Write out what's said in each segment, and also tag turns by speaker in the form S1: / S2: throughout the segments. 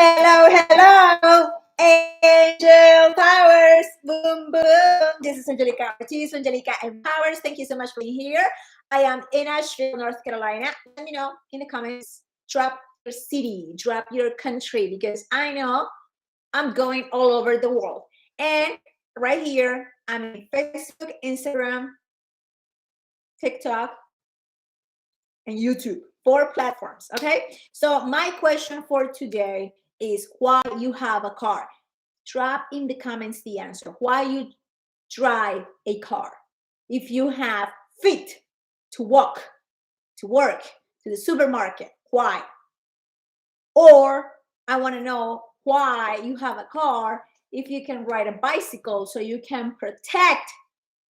S1: Hello, hello, Angel Powers. Boom, boom. This is Angelica Ortiz, Angelica Empowers. Thank you so much for being here. I am in Asheville, North Carolina. Let me know in the comments. Drop your city, drop your country, because I know I'm going all over the world. And right here, I'm in Facebook, Instagram, TikTok, and YouTube. 4 platforms. Okay. So my question for today is why you have a car. Drop in the comments the answer. Why you drive a car. If you have feet to walk, to work, to the supermarket, why? Or I want to know why you have a car if you can ride a bicycle so you can protect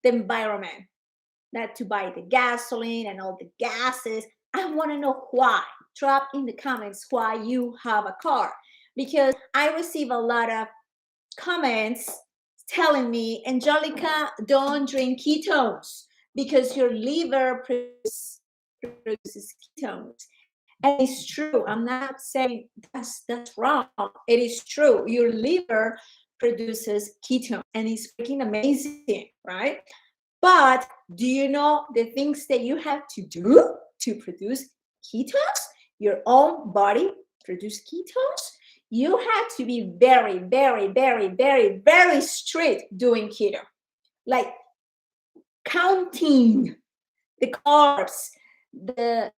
S1: the environment, not to buy the gasoline and all the gases. I want to know why. Drop in the comments why you have a car, because I receive a lot of comments telling me, Angelica, don't drink ketones because your liver produces ketones. And it's true. I'm not saying that's wrong. It is true. Your liver produces ketones and it's freaking amazing, right? But do you know the things that you have to do to produce ketones? Your own body produce ketones. You have to be very, very, very, very, very strict doing keto. Like counting the carbs, the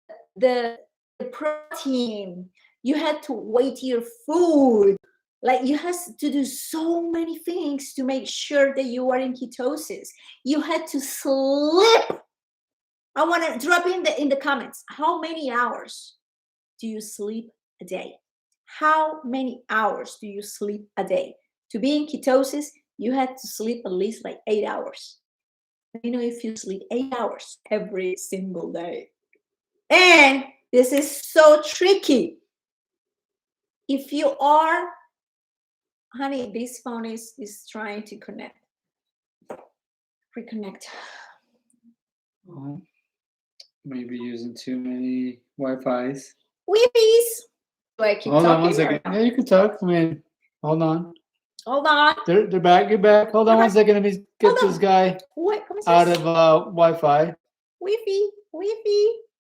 S1: protein. You had to weight your food. Like you have to do so many things to make sure that you are in ketosis. You had to sleep. I want to drop in the comments. How many hours do you sleep a day? How many hours do you sleep a day? To be in ketosis, you had to sleep at least like 8 hours. You know, if you sleep 8 hours every single day. And this is so tricky. If you are, honey, this phone is trying to reconnect.
S2: Well, maybe using too many Wi-Fi's.
S1: Wi-Fi's. Do I keep
S2: Hold
S1: talking?
S2: on one second. Yeah, you can talk. I mean, hold on.
S1: Hold on.
S2: They're back. You're back. Hold on
S1: Okay.
S2: one second. Let me get this guy out of Wi-Fi.
S1: Wi-Fi.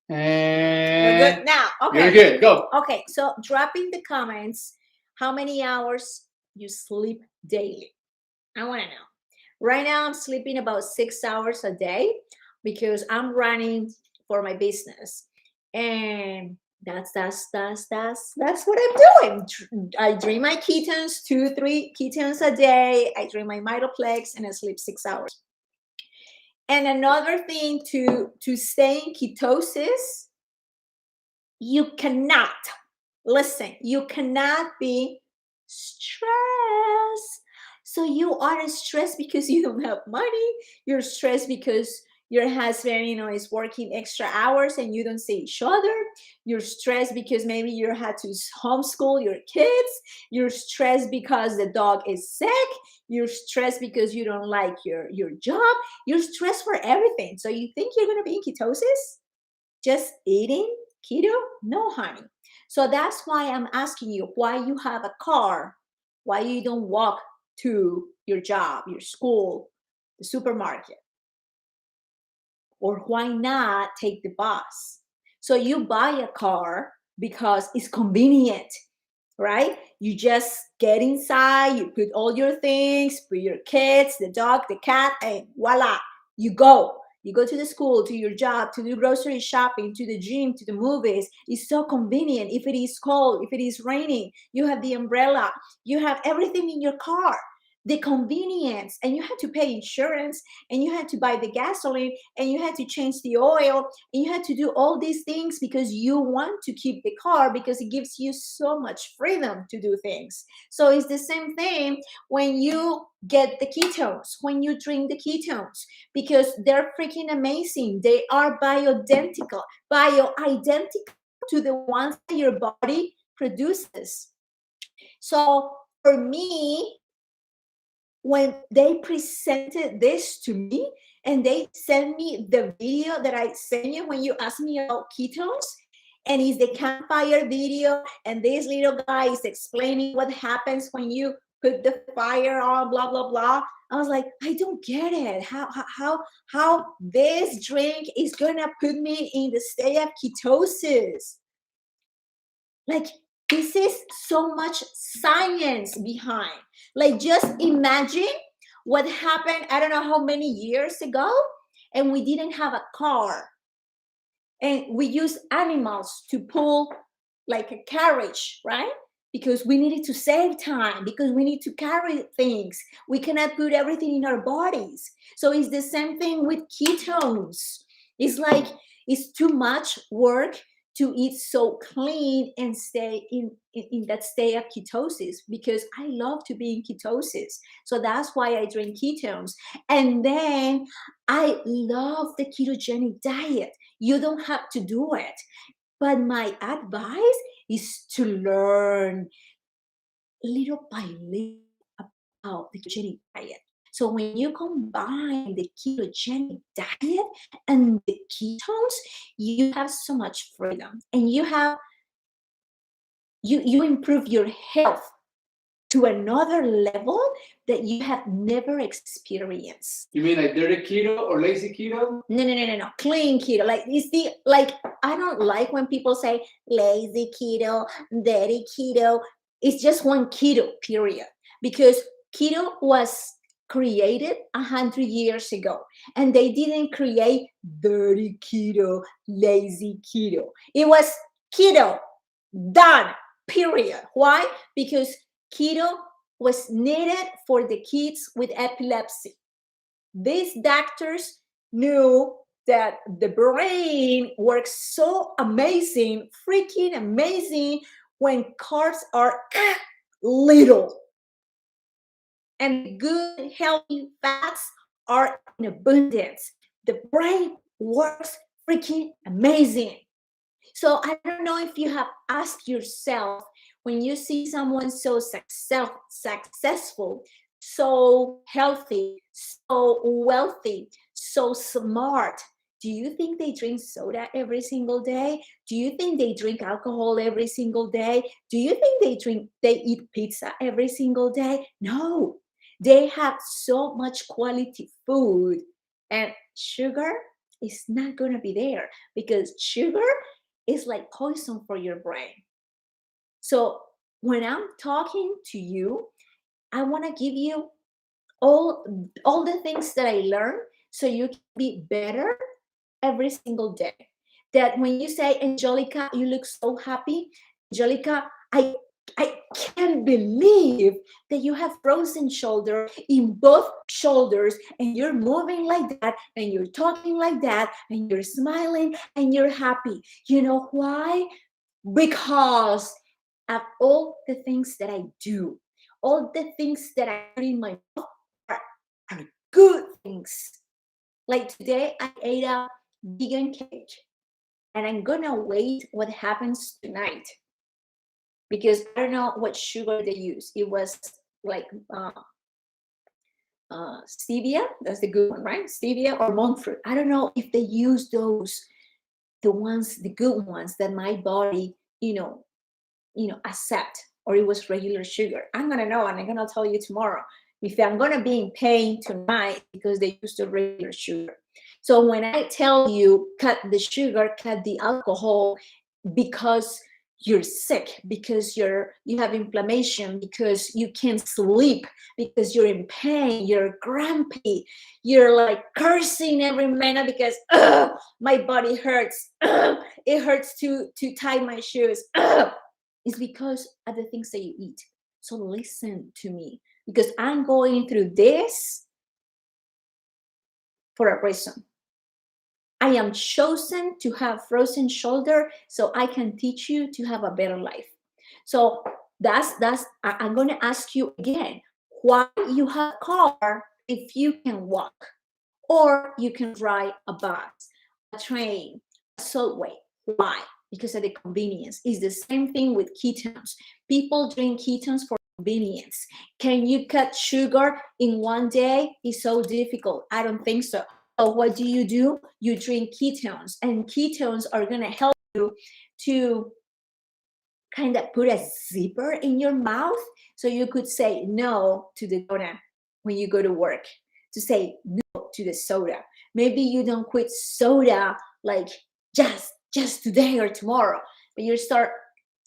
S2: And
S1: We're good now. Okay.
S2: You're good. Go.
S1: Okay. So drop in the comments how many hours you sleep daily. I want to know. Right now, I'm sleeping about 6 hours a day because I'm running for my business, and that's what I'm doing. I drink my ketones, 2-3 ketones a day. I drink my Mitoplex, and I sleep 6 hours. And another thing to stay in ketosis, you cannot be stressed. So you are stressed because you don't have money. You're stressed because your husband, is working extra hours and you don't see each other. You're stressed because maybe you had to homeschool your kids. You're stressed because the dog is sick. You're stressed because you don't like your job. You're stressed for everything. So you think you're going to be in ketosis? Just eating keto? No, honey. So that's why I'm asking you why you have a car, why you don't walk to your job, your school, the supermarket, or why not take the bus. So you buy a car because it's convenient, right? You just get inside, you put all your things, put your kids, the dog, the cat, and voila, you go. You go to the school, to your job, to the grocery shopping, to the gym, to the movies. It's so convenient. If it is cold, if it is raining, you have the umbrella. You have everything in your car. The convenience, and you had to pay insurance, and you had to buy the gasoline, and you had to change the oil, and you had to do all these things because you want to keep the car because it gives you so much freedom to do things. So it's the same thing when you get the ketones, when you drink the ketones, because they're freaking amazing. They are bioidentical to the ones that your body produces. So for me, when they presented this to me and they sent me the video that I sent you when you asked me about ketones, and it's the campfire video, and this little guy is explaining what happens when you put the fire on, blah blah blah. I was like, I don't get it. How this drink is gonna put me in the state of ketosis? Like, this is so much science behind. Like, just imagine what happened, I don't know how many years ago, and we didn't have a car. And we used animals to pull like a carriage, right? Because we needed to save time, because we need to carry things. We cannot put everything in our bodies. So it's the same thing with ketones. It's like, it's too much work to eat so clean and stay in that state of ketosis, because I love to be in ketosis. So that's why I drink ketones. And then I love the ketogenic diet. You don't have to do it. But my advice is to learn little by little about the ketogenic diet. So when you combine the ketogenic diet and the ketones, you have so much freedom, and you improve your health to another level that you have never experienced.
S2: You mean like dirty keto or lazy keto?
S1: No. Clean keto. Like, I don't like when people say lazy keto, dirty keto. It's just one keto, period. Because keto was created 100 years ago, and they didn't create dirty keto, lazy keto. It was keto, done, period. Why? Because keto was needed for the kids with epilepsy. These doctors knew that the brain works so amazing, freaking amazing, when carbs are little. And good, healthy fats are in abundance. The brain works freaking amazing. So I don't know if you have asked yourself, when you see someone so successful, so healthy, so wealthy, so smart, do you think they drink soda every single day? Do you think they drink alcohol every single day? Do you think they eat pizza every single day? No, they have so much quality food, and sugar is not going to be there, because sugar is like poison for your brain. So when I'm talking to you, I want to give you all the things that I learned, so you can be better every single day. That when you say, Angelica, you look so happy, Angelica, I can't believe that you have frozen shoulder in both shoulders, and you're moving like that, and you're talking like that, and you're smiling, and you're happy. You know why? Because of all the things that I do, all the things that I put in my mouth are good things. Like today, I ate a vegan cake, and I'm gonna wait what happens tonight, because I don't know what sugar they use. It was like stevia. That's the good one, right? Stevia or monk fruit. I don't know if they use those, the good ones that my body, accept, or it was regular sugar. I'm gonna know, and I'm gonna tell you tomorrow if I'm gonna be in pain tonight because they used the regular sugar. So when I tell you cut the sugar, cut the alcohol, because you're sick, because you have inflammation, because you can't sleep, because you're in pain, you're grumpy, you're like cursing every minute because my body hurts, it hurts to tie my shoes, it's because of the things that you eat. So listen to me, because I'm going through this for a reason. I am chosen to have frozen shoulder, so I can teach you to have a better life. So I'm going to ask you again, why you have a car if you can walk, or you can ride a bus, a train, a subway? Why? Because of the convenience. It's the same thing with ketones. People drink ketones for convenience. Can you cut sugar in one day? It's so difficult. I don't think so. So what do? You drink ketones, and ketones are going to help you to kind of put a zipper in your mouth so you could say no to the donut when you go to work, to say no to the soda. Maybe you don't quit soda like just today or tomorrow, but you start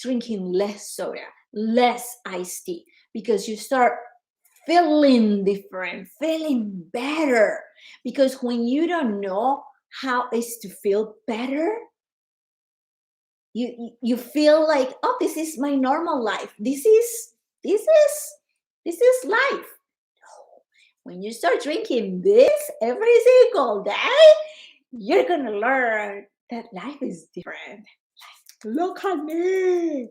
S1: drinking less soda, less iced tea, because you start feeling different, feeling better. Because when you don't know how is to feel better, you feel like, oh, this is my normal life. This is life. When you start drinking this every single day, you're gonna learn that life is different. Look at me.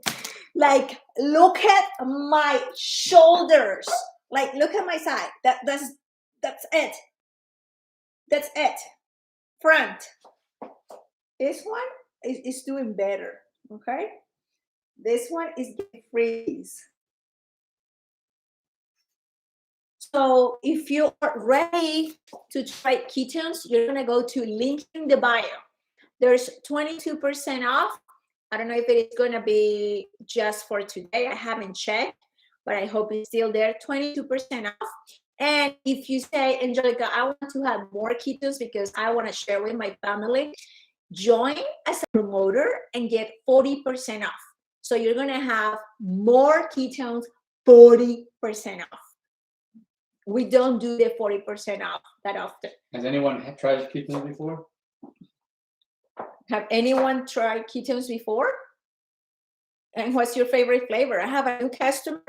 S1: Like, look at my shoulders. Like, look at my side. That's it. That's it. Front. This one is doing better. Okay. This one is getting freeze. So if you are ready to try ketones, you're gonna go to link in the bio. There's 22% off. I don't know if it is gonna be just for today. I haven't checked, but I hope it's still there. 22% off. And if you say, Angelica, I want to have more ketones because I want to share with my family, join as a promoter and get 40% off. So you're gonna have more ketones, 40% off. We don't do the 40% off that often.
S2: Has anyone tried ketones before?
S1: Have anyone tried ketones before? And what's your favorite flavor? I have a new customer.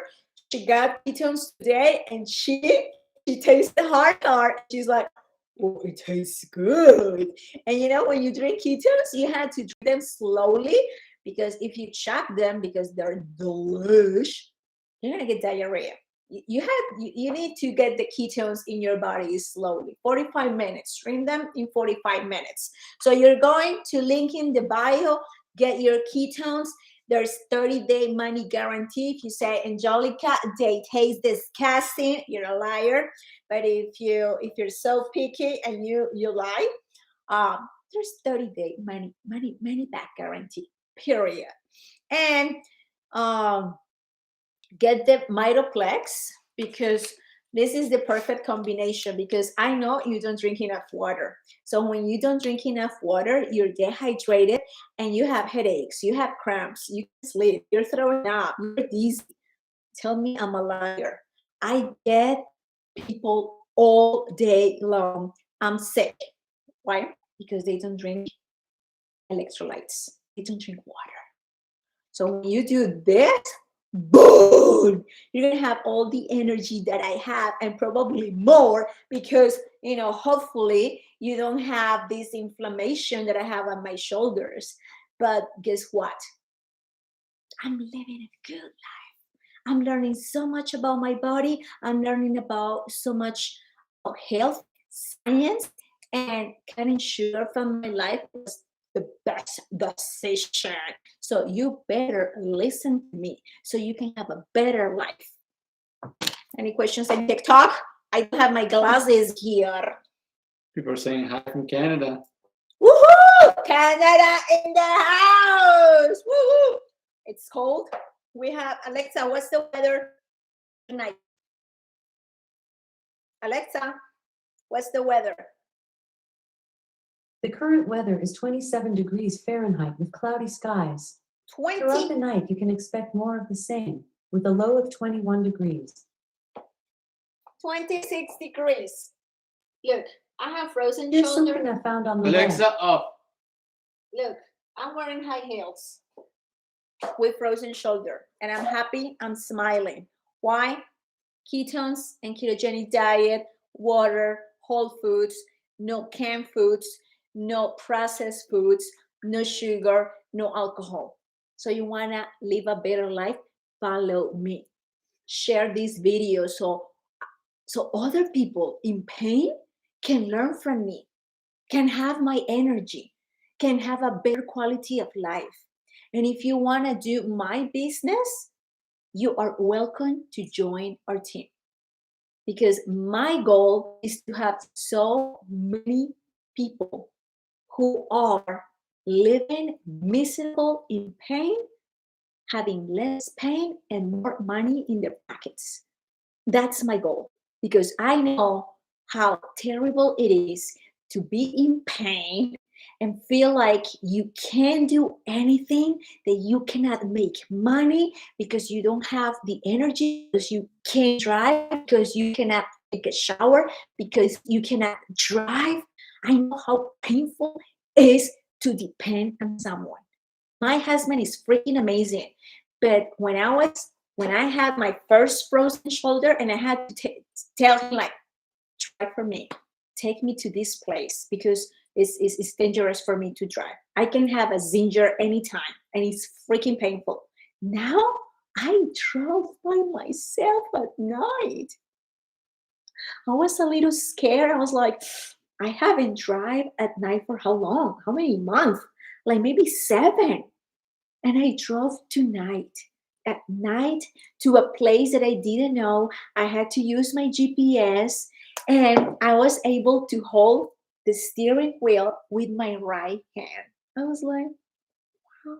S1: She got ketones today, and she tastes the hard. She's like, oh, it tastes good. And you know, when you drink ketones, you have to drink them slowly, because if you chug them, because they're delish, you're gonna get diarrhea. You need to get the ketones in your body slowly. 45 minutes. Drink them in 45 minutes. So you're going to link in the bio, get your ketones. There's 30-day money guarantee. If you say, Angelica, they taste disgusting, you're a liar. But if you're so picky and you lie, there's 30-day money back guarantee. Period. And get the Mitoplex, because this is the perfect combination, because I know you don't drink enough water. So when you don't drink enough water, you're dehydrated and you have headaches, you have cramps, you can sleep, you're throwing up, you're dizzy. Tell me I'm a liar. I get people all day long, I'm sick. Why? Because they don't drink electrolytes. They don't drink water. So when you do this, boom, you're gonna have all the energy that I have and probably more, because hopefully you don't have this inflammation that I have on my shoulders. But guess what? I'm living a good life. I'm learning so much about my body. I'm learning about so much about health, science, and cutting sugar from my life was the best decision. So you better listen to me so you can have a better life. Any questions on TikTok? I do have my glasses here.
S2: People are saying hi from Canada.
S1: Woohoo! Canada in the house! Woohoo! It's cold. We have Alexa. What's the weather tonight? Alexa, what's the weather?
S3: The current weather is 27 degrees Fahrenheit with cloudy skies. Throughout the night, you can expect more of the same, with a low of 21 degrees.
S1: 26 degrees. Look, I have frozen
S3: Here's
S1: shoulder.
S3: something I found on the
S2: Alexa,
S3: web.
S2: up.
S1: Look, I'm wearing high heels with frozen shoulder, and I'm happy, I'm smiling. Why? Ketones and ketogenic diet, water, whole foods, no canned foods, no processed foods, no sugar, no alcohol. So you wanna live a better life? Follow me. Share this video so other people in pain can learn from me, can have my energy, can have a better quality of life. And if you wanna do my business, you are welcome to join our team. Because my goal is to have so many people who are living miserable in pain, having less pain and more money in their pockets. That's my goal, because I know how terrible it is to be in pain and feel like you can't do anything, that you cannot make money because you don't have the energy, because you can't drive, because you cannot take a shower, because you cannot drive. I know how painful it is to depend on someone. My husband is freaking amazing, but when I had my first frozen shoulder, and I had to tell him, like, try for me, take me to this place, because it's dangerous for me to drive. I can have a zinger anytime, and it's freaking painful. Now I drove by myself at night. I was a little scared. I was like, I haven't drive at night for how long? How many months? Like maybe 7. And I drove at night to a place that I didn't know. I had to use my GPS, and I was able to hold the steering wheel with my right hand. I was like, wow.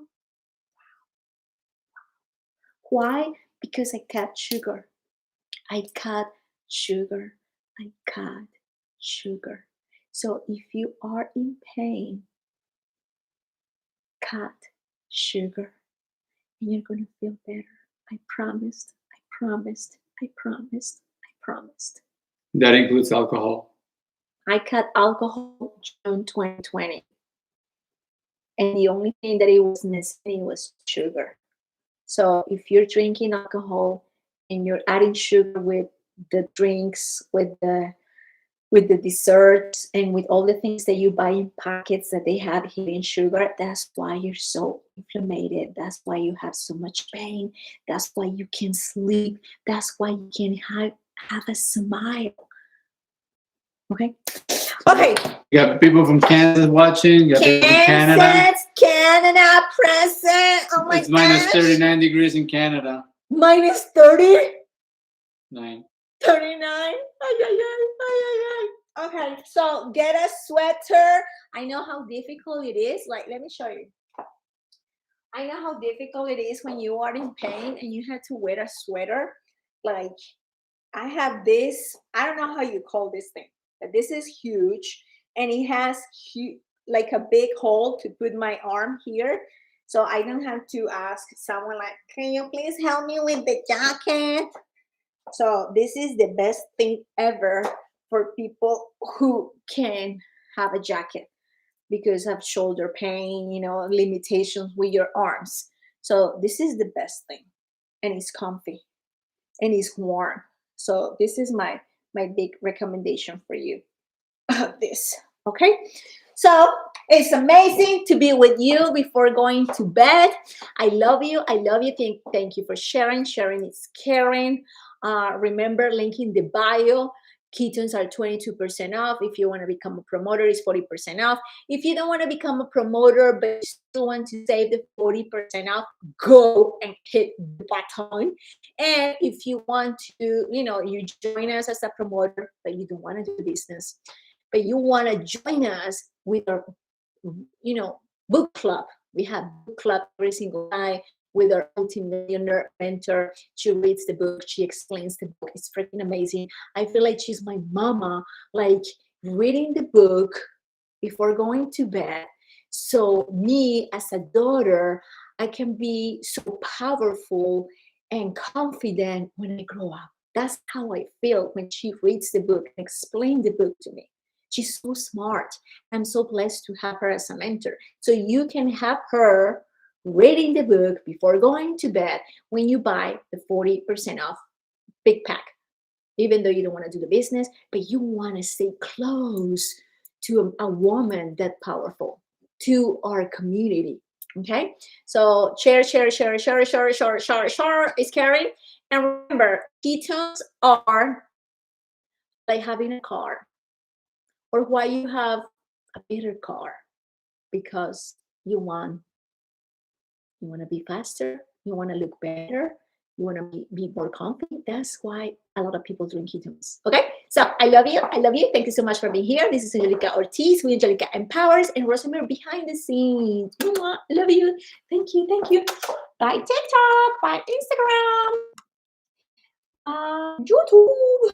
S1: Why? Because I cut sugar. I cut sugar. I cut sugar. So if you are in pain, cut sugar, and you're going to feel better. I promised. I promised. I promised. I promised.
S2: That includes alcohol.
S1: I cut alcohol June 2020. And the only thing that it was missing was sugar. So if you're drinking alcohol and you're adding sugar with the drinks, with the desserts, and with all the things that you buy in packets that they have hidden sugar, that's why you're so inflamed. That's why you have so much pain. That's why you can't sleep. That's why you can't have a smile. Okay? Okay.
S2: You got people from Kansas watching. You got people from Canada.
S1: Canada present. Oh my
S2: It's minus 39 degrees in Canada.
S1: Minus 30?
S2: 9.
S1: 39. Ay, ay, ay, ay, ay, ay. Okay, so get a sweater. I know how difficult it is. Like, let me show you. I know how difficult it is when you are in pain and you have to wear a sweater. Like, I have this, I don't know how you call this thing, but this is huge, and it has like a big hole to put my arm here. So I don't have to ask someone like, can you please help me with the jacket? So this is the best thing ever for people who can have a jacket because of shoulder pain, limitations with your arms. So this is the best thing, and it's comfy and it's warm. So this is my big recommendation for you. This, okay? So it's amazing to be with you before going to bed. I love you. I love you. Thank you for sharing. Sharing is caring. Remember, link in the bio. Ketones are 22% off. If you want to become a promoter, it's 40% off. If you don't want to become a promoter, but you still want to save the 40% off, go and hit the button. And if you want to, you join us as a promoter, but you don't want to do business, but you want to join us with our, book club. We have book club every single night with our multi-millionaire mentor. She reads the book. She explains the book. It's freaking amazing. I feel like she's my mama, like reading the book before going to bed. So me as a daughter, I can be so powerful and confident when I grow up. That's how I feel when she reads the book and explains the book to me. She's so smart. I'm so blessed to have her as a mentor. So you can have her reading the book before going to bed when you buy the 40% off big pack. Even though you don't want to do the business, but you want to stay close to a woman that powerful, to our community. Okay? So share is caring. And remember, ketones are like having a car, or why you have a better car, because you want to be faster, you want to look better, you want to be more confident. That's why a lot of people drink ketones. Okay, So I love you. I love you. Thank you so much for being here. This is Angelica Ortiz with Angelica Empowers and Rosemary behind the scenes. I love you. Thank you. Thank you. Bye TikTok. Bye Instagram. YouTube.